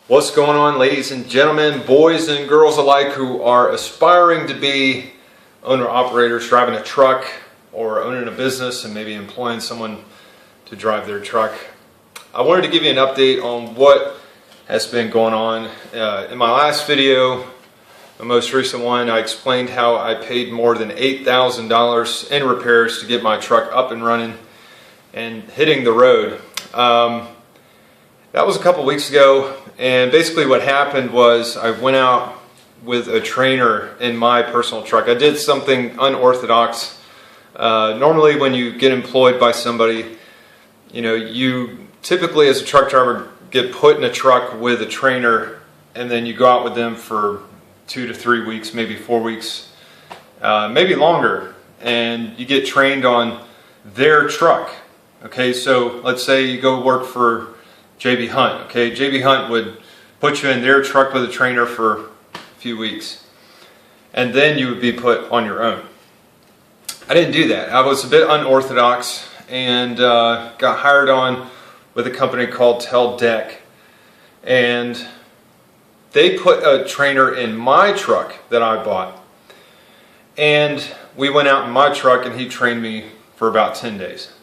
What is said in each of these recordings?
What's going on, ladies and gentlemen, boys and girls alike who are aspiring to be owner-operators, driving a truck or owning a business and maybe employing someone to drive their truck. I wanted to give you an update on what has been going on. In my last video, the most recent one, I explained how I paid more than $8,000 in repairs to get my truck up and running and hitting the road. That was a couple weeks ago, and basically what happened was I went out with a trainer in my personal truck. I did something unorthodox. Normally when you get employed by somebody, you typically as a truck driver get put in a truck with a trainer, and then you go out with them for 2 to 3 weeks, maybe 4 weeks, maybe longer, and you get trained on their truck. Okay, so let's say you go work for JB Hunt. Okay, JB Hunt would put you in their truck with a trainer for a few weeks, and then you would be put on your own. I didn't do that. I was a bit unorthodox and got hired on with a company called Deck, and they put a trainer in my truck that I bought, and we went out in my truck and he trained me for about 10 days.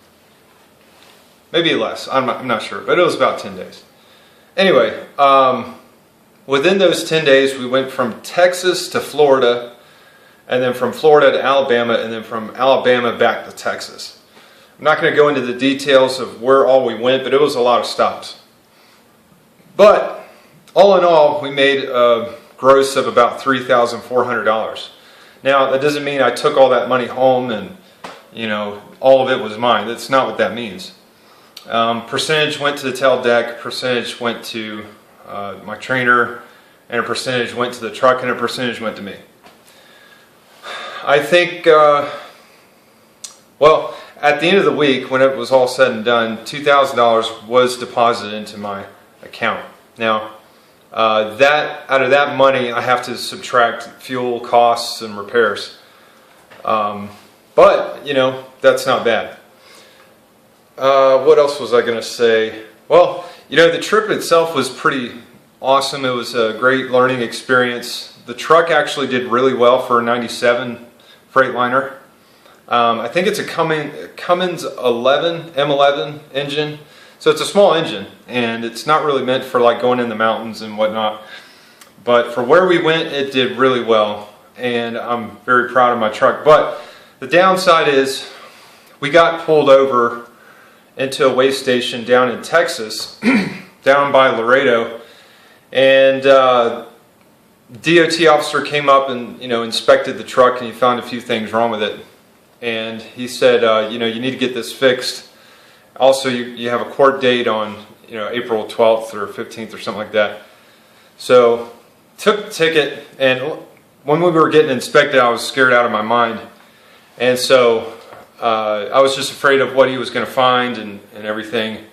Maybe less, I'm not sure, but it was about 10 days. Anyway, within those 10 days we went from Texas to Florida, and then from Florida to Alabama, and then from Alabama back to Texas. I'm not going to go into the details of where all we went, but it was a lot of stops. But all in all, we made a gross of about $3,400. Now, that doesn't mean I took all that money home and all of it was mine. That's not what that means. Percentage went to the Deck, percentage went to my trainer, and a percentage went to the truck, and a percentage went to me. I think, well, at the end of the week, when it was all said and done, $2,000 was deposited into my account. Now, out of that money, I have to subtract fuel costs and repairs. But, that's not bad. What else was I going to say? Well, the trip itself was pretty awesome. It was a great learning experience. The truck actually did really well for a 97 Freightliner. I think it's a Cummins M11 engine. So it's a small engine, and it's not really meant for like going in the mountains and whatnot. But for where we went, it did really well, and I'm very proud of my truck. But the downside is we got pulled over into a weigh station down in Texas, down by Laredo, and DOT officer came up and inspected the truck, and he found a few things wrong with it, and he said you need to get this fixed. Also, you have a court date on April 12th or 15th or something like that. So took the ticket, and when we were getting inspected, I was scared out of my mind, and so I was just afraid of what he was going to find and everything.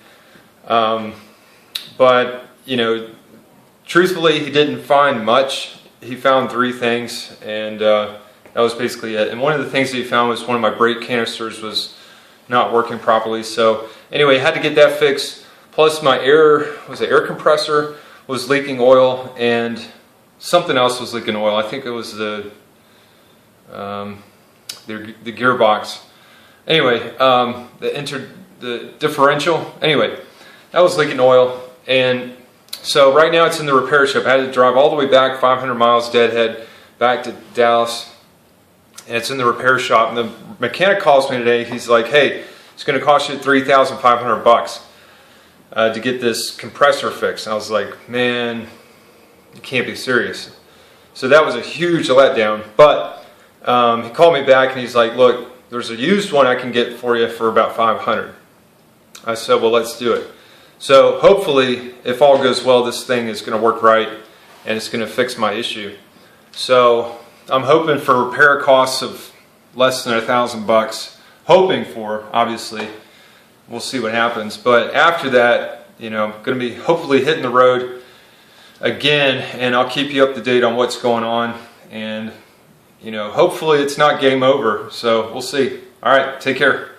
But truthfully, he didn't find much. He found 3 things, and that was basically it. And one of the things that he found was one of my brake canisters was not working properly. So anyway, I had to get that fixed. Plus my air compressor was leaking oil, and something else was leaking oil. I think it was the gearbox. Anyway, the differential. Anyway, that was leaking oil, and so right now it's in the repair shop. I had to drive all the way back 500 miles deadhead back to Dallas, and it's in the repair shop. And the mechanic calls me today. He's like, "Hey, it's going to cost you $3,500 to get this compressor fixed." And I was like, "Man, you can't be serious." So that was a huge letdown. But he called me back and he's like, "Look, there's a used one I can get for you for about $500. I said, "Well, let's do it." So hopefully, if all goes well, this thing is going to work right and it's going to fix my issue. So I'm hoping for repair costs of less than $1,000. Hoping for, obviously, we'll see what happens. But after that, I'm going to be hopefully hitting the road again, and I'll keep you up to date on what's going on. And hopefully it's not game over, so we'll see. All right, take care.